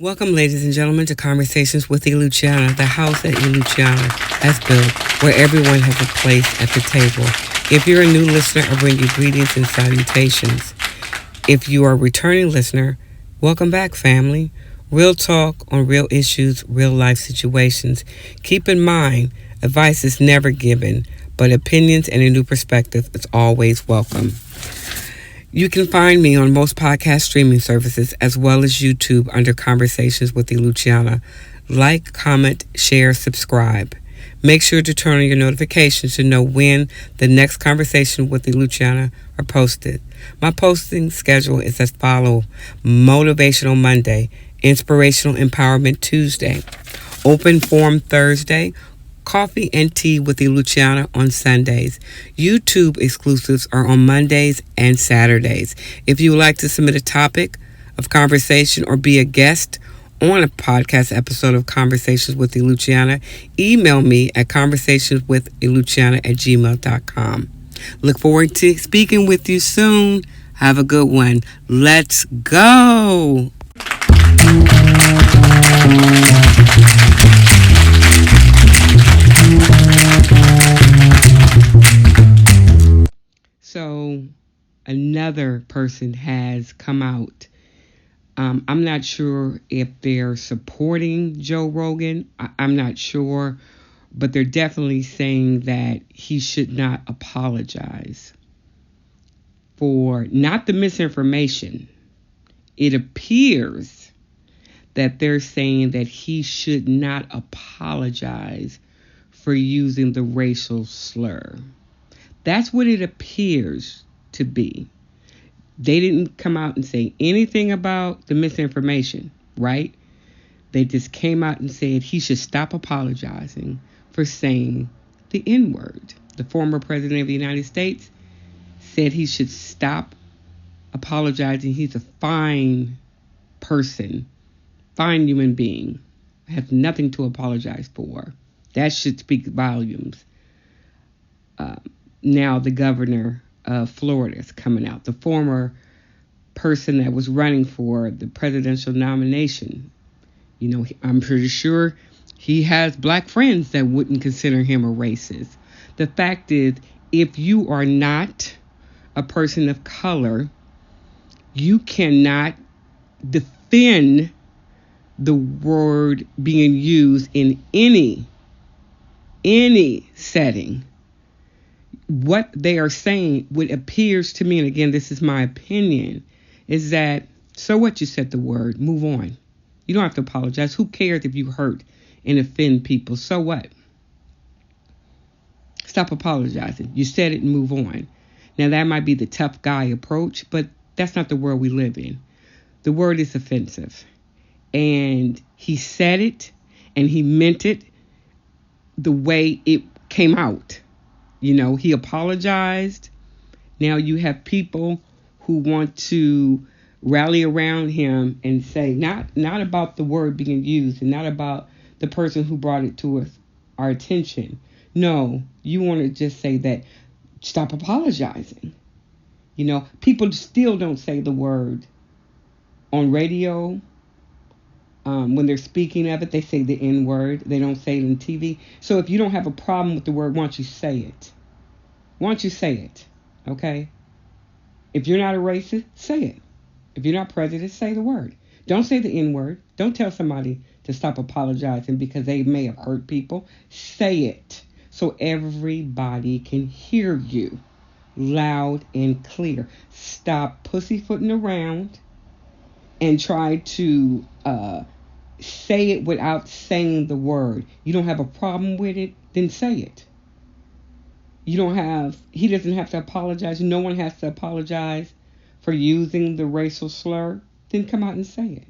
Welcome, ladies and gentlemen, to Conversations with Luciana, the house that Luciana has built, where everyone has a place at the table. If you're a new listener, I bring you greetings and salutations. If you are a returning listener, welcome back, family. Real talk on real issues, real life situations. Keep in mind, advice is never given, but opinions and a new perspective is always welcome. You can find me on most podcast streaming services as well as YouTube under Conversations with Luciana. Like, comment, share, subscribe. Make sure to turn on your notifications to know when the next Conversation with Luciana are posted. My posting schedule is as follows: Motivational Monday, Inspirational Empowerment Tuesday, Open Forum Thursday, Coffee and Tea with Luciana on Sundays. YouTube exclusives are on Mondays and Saturdays. If you would like to submit a topic of conversation or be a guest on a podcast episode of Conversations with Luciana, email me at conversationswithluciana@gmail.com. Look forward to speaking with you soon. Have a good one. Let's go. So another person has come out. I'm not sure if they're supporting Joe Rogan. I'm not sure, but they're definitely saying that he should not apologize for not the misinformation. It appears that they're saying that he should not apologize for using the racial slur. That's what it appears to be. They didn't come out and say anything about the misinformation, right? They just came out and said he should stop apologizing for saying the N-word. The former president of the United States said he should stop apologizing. He's a fine person, fine human being, has nothing to apologize for. That should speak volumes. Now the governor of Florida is coming out. The former person that was running for the presidential nomination. You know, I'm pretty sure he has black friends that wouldn't consider him a racist. The fact is, if you are not a person of color, you cannot defend the word being used in any setting. What they are saying, what appears to me, and again, this is my opinion, is that, so what, you said the word, move on. You don't have to apologize. Who cares if you hurt and offend people? So what? Stop apologizing. You said it and move on. Now, that might be the tough guy approach, but that's not the world we live in. The word is offensive. And he said it, and he meant it the way it came out. You know, he apologized. Now you have people who want to rally around him and say, not about the word being used and not about the person who brought it to our attention. No, you want to just say that, stop apologizing. You know, people still don't say the word on radio. When they're speaking of it, they say the N-word. They don't say it on TV. So if you don't have a problem with the word, why don't you say it? Why don't you say it? Okay? If you're not a racist, say it. If you're not prejudiced, say the word. Don't say the N-word. Don't tell somebody to stop apologizing because they may have hurt people. Say it so everybody can hear you loud and clear. Stop pussyfooting around and try to say it without saying the word. You don't have a problem with it, then say it. He doesn't have to apologize. No one has to apologize for using the racial slur. Then come out and say it.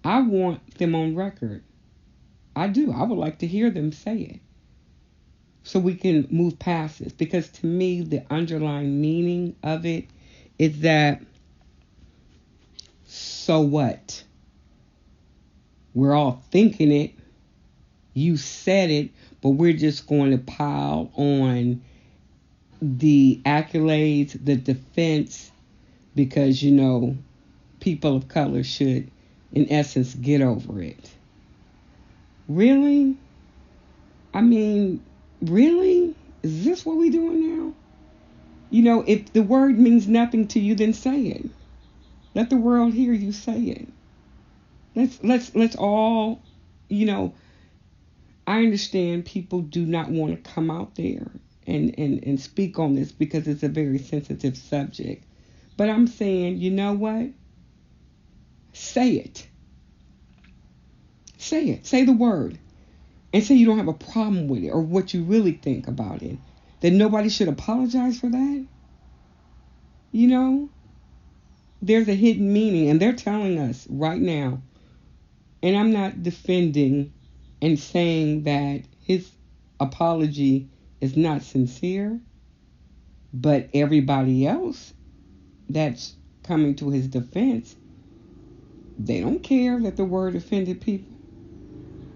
I want them on record. I do. I would like to hear them say it so we can move past this. Because to me, the underlying meaning of it is that, so what? We're all thinking it. You said it, but we're just going to pile on the accolades, the defense, because, you know, people of color should In essence, get over it. Really? I mean, really? Is this what we're doing now? If the word means nothing to you, then say it. Let the world hear you say it. Let's all, you know, I understand people do not want to come out there and speak on this because it's a very sensitive subject. But I'm saying, you know what? Say it. Say it. Say the word. And say you don't have a problem with it or what you really think about it. That nobody should apologize for that. There's a hidden meaning, and they're telling us right now. And I'm not defending and saying that his apology is not sincere, but everybody else that's coming to his defense, they don't care that the word offended people.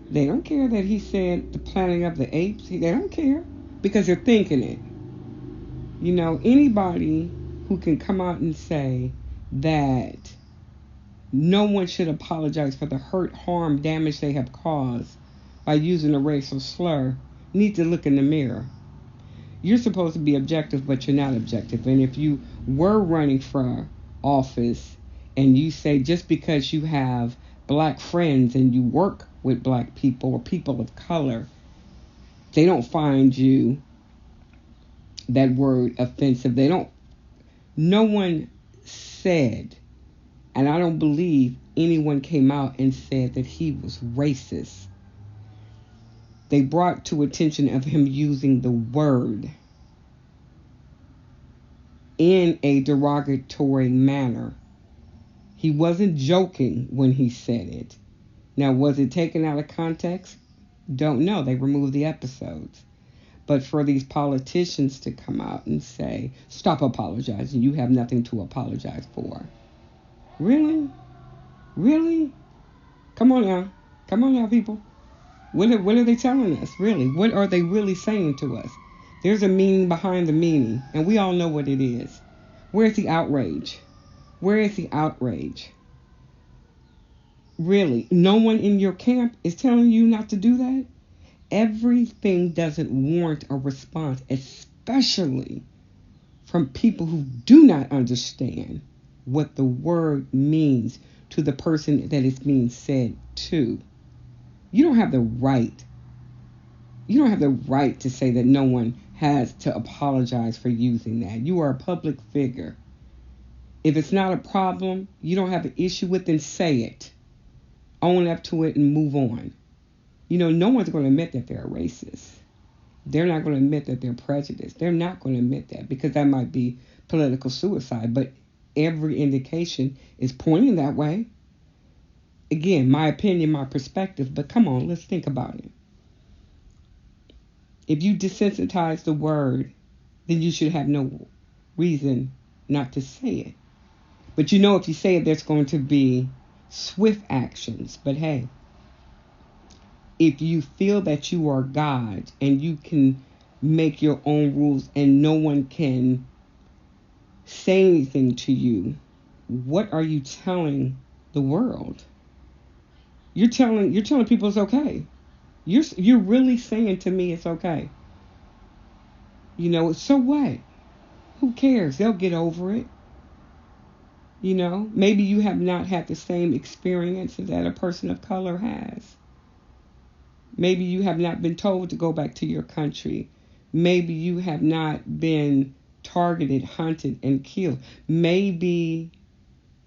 They don't care that he said the Planet of the Apes. They don't care because they're thinking it. Anybody who can come out and say that no one should apologize for the hurt, harm, damage they have caused by using a racial slur need to look in the mirror. You're supposed to be objective, but you're not objective. And if you were running for office and you say just because you have black friends and you work with black people or people of color, they don't find you that word offensive. No one said, and I don't believe anyone came out and said that he was racist. They brought to attention of him using the word in a derogatory manner. He wasn't joking when he said it. Now, was it taken out of context? Don't know. They removed the episodes. But for these politicians to come out and say, stop apologizing, you have nothing to apologize for. Really? Really? Come on now, people. What are they telling us, really? What are they really saying to us? There's a meaning behind the meaning, and we all know what it is. Where's the outrage? Where is the outrage? Really? No one in your camp is telling you not to do that? Everything doesn't warrant a response, especially from people who do not understand what the word means to the person that is being said to. You don't have the right. You don't have the right to say that no one has to apologize for using that. You are a public figure. If it's not a problem, you don't have an issue with, then say it. Own up to it and move on. No one's going to admit that they're racist. They're not going to admit that they're prejudiced. They're not going to admit that because that might be political suicide. But every indication is pointing that way. Again, my opinion, my perspective, but come on, let's think about it. If you desensitize the word, then you should have no reason not to say it. But if you say it, there's going to be swift actions. But hey, if you feel that you are God and you can make your own rules and no one can say anything to you, what are you telling the world? You're telling people it's okay. You're really saying to me it's okay. So what? Who cares? They'll get over it. Maybe you have not had the same experience that a person of color has. Maybe you have not been told to go back to your country. Maybe you have not been targeted, hunted, and killed. Maybe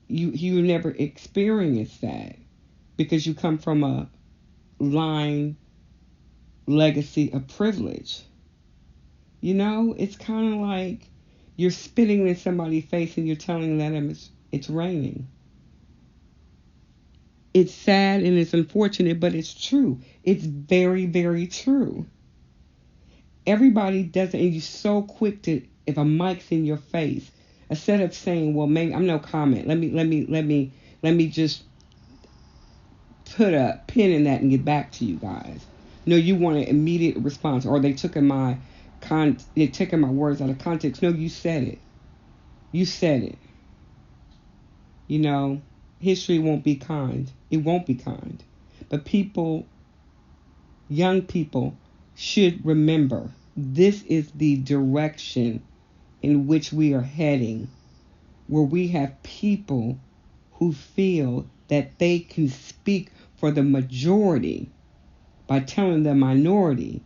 you never experienced that because you come from a legacy of privilege. It's kind of like you're spitting in somebody's face and you're telling them it's raining. It's sad and it's unfortunate, but it's true. It's very, very true. Everybody does it, and you're so quick to, if a mic's in your face, instead of saying, well, maybe I'm no comment. Let me just put a pin in that and get back to you guys. No, you want an immediate response, or they took my words out of context. No, you said it. You said it. History won't be kind. It won't be kind. But people, young people, should remember this is the direction in which we are heading, where we have people who feel that they can speak for the majority by telling the minority,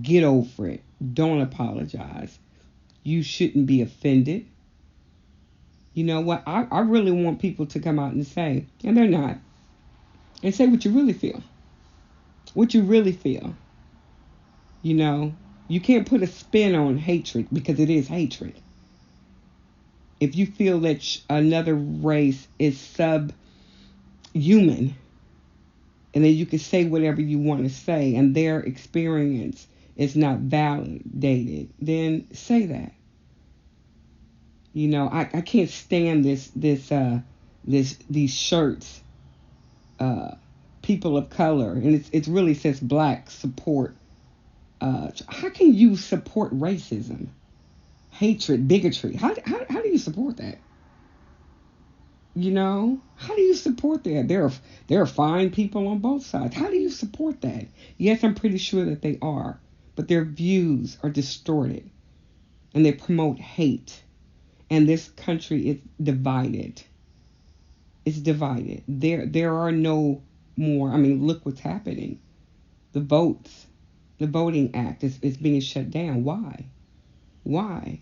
get over it, don't apologize. You shouldn't be offended. You know what? I really want people to come out and say, and they're not, and say what you really feel. What you really feel. You know, you can't put a spin on hatred because it is hatred. If you feel that another race is subhuman, and then you can say whatever you want to say, and their experience is not validated, then say that. You know, I can't stand these shirts, people of color, and it really says black support. How can you support racism, hatred, bigotry? How do you support that? You know, how do you support that? There are fine people on both sides. How do you support that? Yes, I'm pretty sure that they are, but their views are distorted, and they promote hate. And this country is divided. It's divided. There are no more. I mean, look what's happening. The Voting Act is being shut down. Why? Why?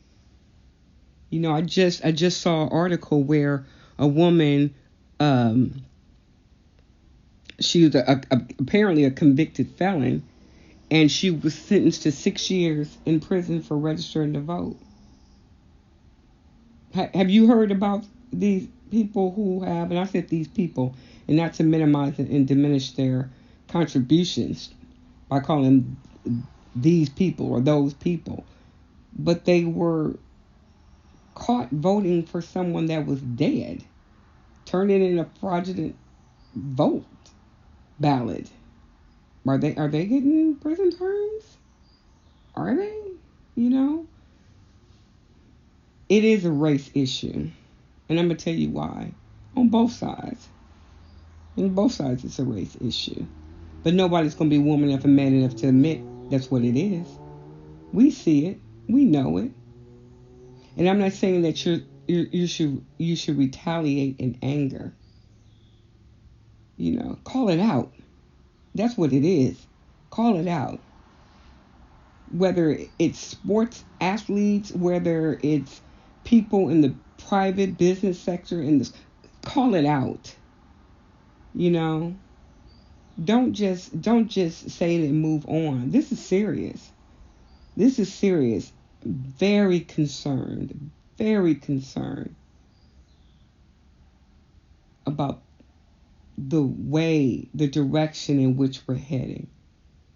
You know, I just saw an article where a woman, she was apparently a convicted felon, and she was sentenced to 6 years in prison for registering to vote. Have you heard about these people who have, and I said these people, and not to minimize and diminish their contributions by calling these people or those people, but they were caught voting for someone that was dead, turning in a fraudulent vote ballot. Are they getting prison terms? Are they? You know? It is a race issue. And I'm going to tell you why. On both sides. On both sides, it's a race issue. But nobody's going to be woman enough and man enough to admit that's what it is. We see it. We know it. And I'm not saying that you should retaliate in anger. You know, call it out. That's what it is. Call it out. Whether it's sports athletes, whether it's people in the private business sector, call it out. You know, don't just say it and move on. This is serious. This is serious. Very concerned about the direction in which we're heading.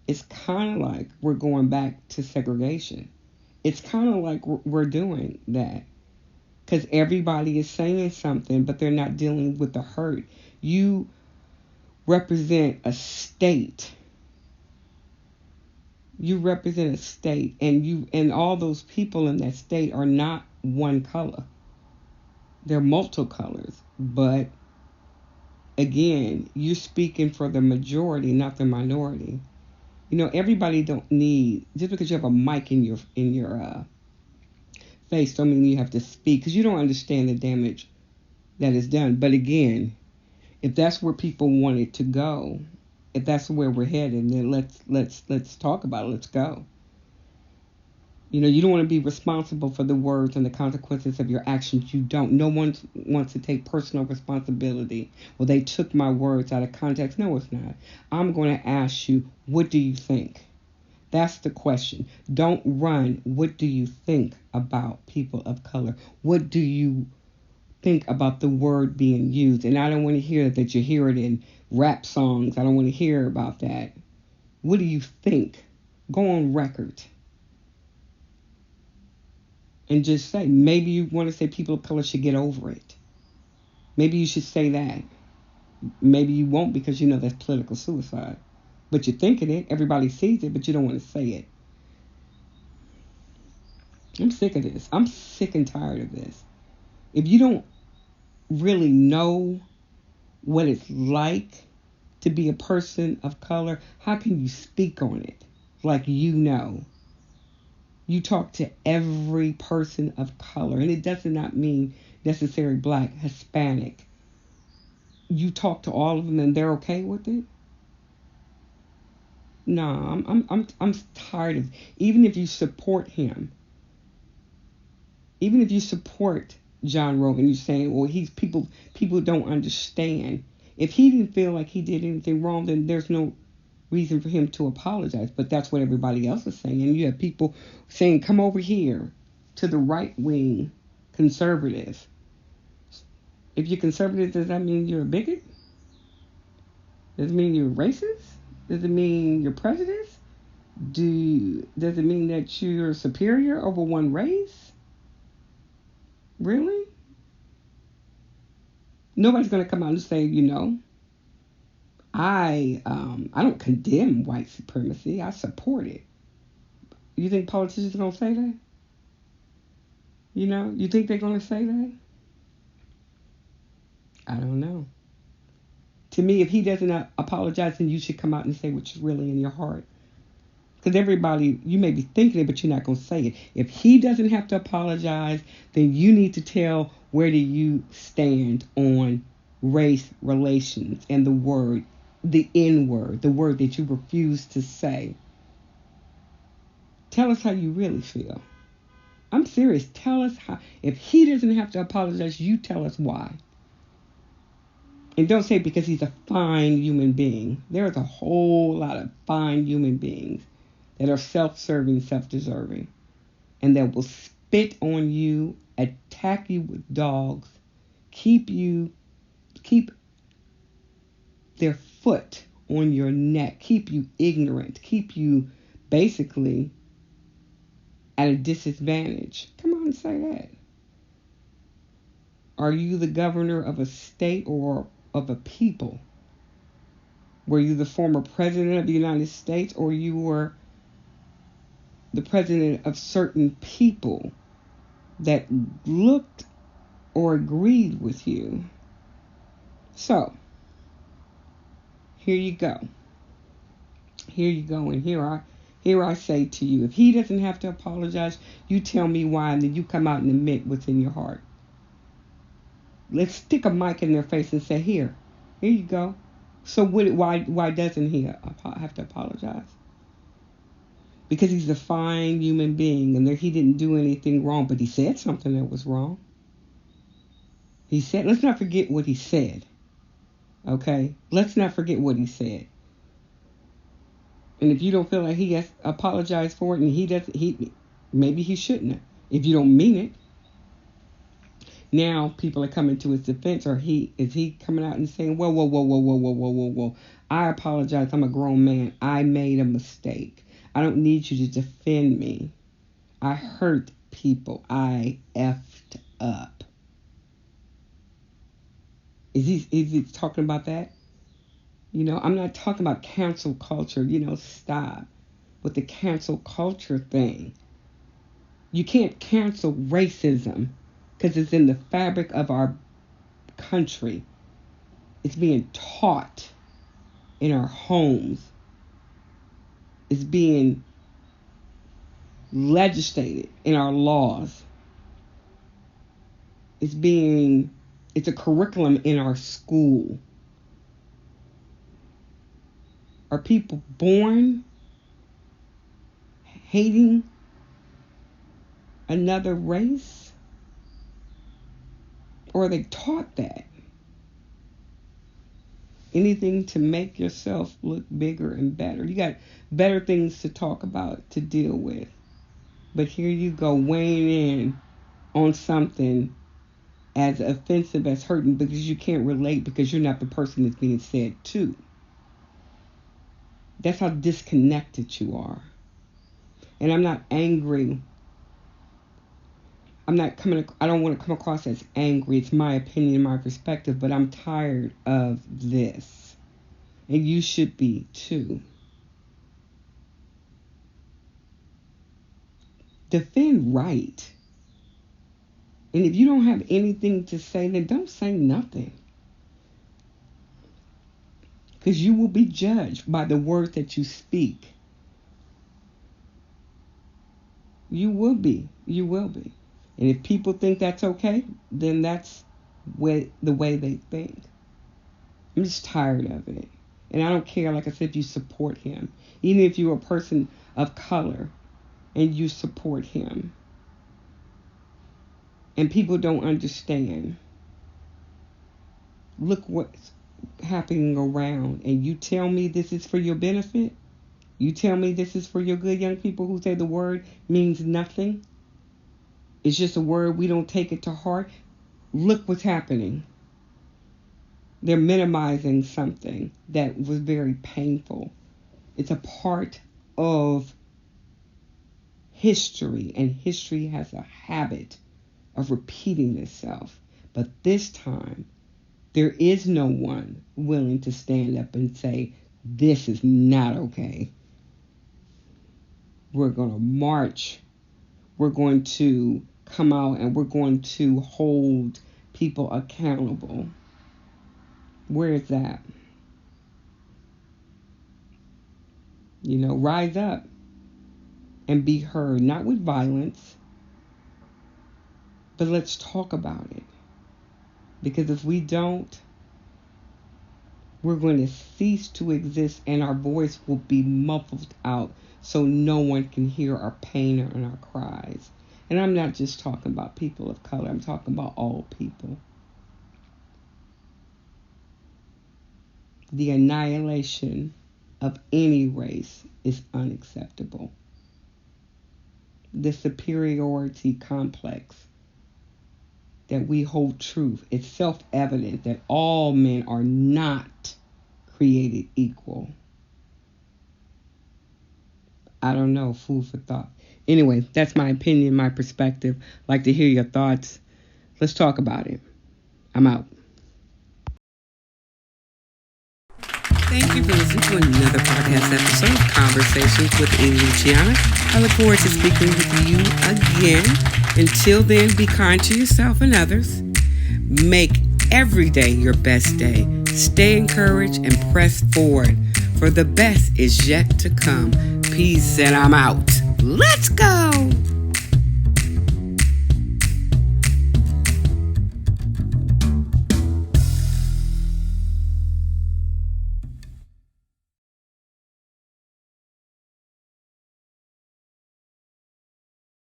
It's kind of like we're going back to segregation. It's kind of like we're doing that. Because everybody is saying something, but they're not dealing with the hurt. You represent a state. You represent a state, and all those people in that state are not one color. They're multicolors. But again, you're speaking for the majority, not the minority. You know, everybody don't need, just because you have a mic in your face don't mean you have to speak, because you don't understand the damage that is done. But again, if that's where people want it to go, if that's where we're headed, then let's talk about it. Let's go. You know, you don't want to be responsible for the words and the consequences of your actions. You don't. No one wants to take personal responsibility. Well, they took my words out of context. No, it's not. I'm going to ask you, what do you think? That's the question. Don't run. What do you think about people of color? What do you think about the word being used? And I don't want to hear that you hear it in rap songs. I don't want to hear about that. What do you think? Go on record. And just say, maybe you want to say people of color should get over it. Maybe you should say that. Maybe you won't, because you know that's political suicide. But you're thinking it. Everybody sees it, but you don't want to say it. I'm sick of this. I'm sick and tired of this. If you don't really know what it's like to be a person of color, how can you speak on it like you know? You talk to every person of color, and it does not mean necessarily black, Hispanic. You talk to all of them, and they're okay with it. No, I'm tired of. Even if you support him, even if you support John Rogan, you're saying, well, he's people don't understand. If he didn't feel like he did anything wrong, then there's no reason for him to apologize. But that's what everybody else is saying. And you have people saying, come over here to the right wing conservative. If you're conservative, does that mean you're a bigot? Does it mean you're racist? Does it mean you're prejudiced? Does it mean that you're superior over one race? Really? Nobody's going to come out and say, I don't condemn white supremacy. I support it. You think politicians are going to say that? You think they're going to say that? I don't know. To me, if he doesn't apologize, then you should come out and say what's really in your heart. Because everybody, you may be thinking it, but you're not going to say it. If he doesn't have to apologize, then you need to tell where do you stand on race relations and the N word, the word that you refuse to say. Tell us how you really feel. I'm serious. Tell us how. If he doesn't have to apologize, you tell us why. And don't say because he's a fine human being. There's a whole lot of fine human beings that are self-serving, self-deserving, and that will spit on you, attack you with dogs, keep their foot on your neck, keep you ignorant, keep you basically at a disadvantage. Come on and say that. Are you the governor of a state or of a people? Were you the former president of the United States, or you were the president of certain people that looked or agreed with you? So, here you go. Here you go, and here I say to you, if he doesn't have to apologize, you tell me why, and then you come out and admit what's in your heart. Let's stick a mic in their face and say, here you go. So why doesn't he have to apologize? Because he's a fine human being, and he didn't do anything wrong, but he said something that was wrong. He said, let's not forget what he said. Okay? Let's not forget what he said. And if you don't feel like he has apologized for it, and maybe he shouldn't have, if you don't mean it. Now people are coming to his defense, or is he coming out and saying, whoa, I apologize, I'm a grown man, I made a mistake, I don't need you to defend me, I hurt people, I effed up. Is he talking about that? I'm not talking about cancel culture. Stop with the cancel culture thing. You can't cancel racism because it's in the fabric of our country. It's being taught in our homes. It's being legislated in our laws. It's a curriculum in our school. Are people born hating another race? Or are they taught that? Anything to make yourself look bigger and better. You got better things to talk about, to deal with. But here you go weighing in on something as offensive as hurting because you can't relate because you're not the person that's being said to. That's how disconnected you are. And I'm not angry. I don't want to come across as angry. It's my opinion, my perspective, but I'm tired of this. And you should be too. Defend right. And if you don't have anything to say, then don't say nothing. because you will be judged by the words that you speak. You will be. You will be. And if people think that's okay, then that's the way they think. I'm just tired of it. And I don't care, like I said, if you support him. Even if you're a person of color and you support him. And people don't understand. Look what's happening around. And you tell me this is for your benefit? You tell me this is for your good, young people who say the word means nothing? It's just a word, we don't take it to heart. Look what's happening. They're minimizing something that was very painful. It's a part of history, and history has a habit of repeating itself. But this time, there is no one willing to stand up and say, this is not okay. We're going to march. We're going to come out and we're going to hold people accountable. Where is that? Rise up and be heard, not with violence, but let's talk about it. Because if we don't, we're going to cease to exist and our voice will be muffled out so no one can hear our pain and our cries. And I'm not just talking about people of color, I'm talking about all people. The annihilation of any race is unacceptable. The superiority complex that we hold truth, it's self-evident that all men are not created equal. I don't know, food for thought. Anyway, that's my opinion, my perspective. I'd like to hear your thoughts. Let's talk about it. I'm out. Thank you for listening to another podcast episode of Conversations with Amy Luciana. I look forward to speaking with you again. Until then, be kind to yourself and others. Make every day your best day. Stay encouraged and press forward, for the best is yet to come. Peace, and I'm out. Let's go!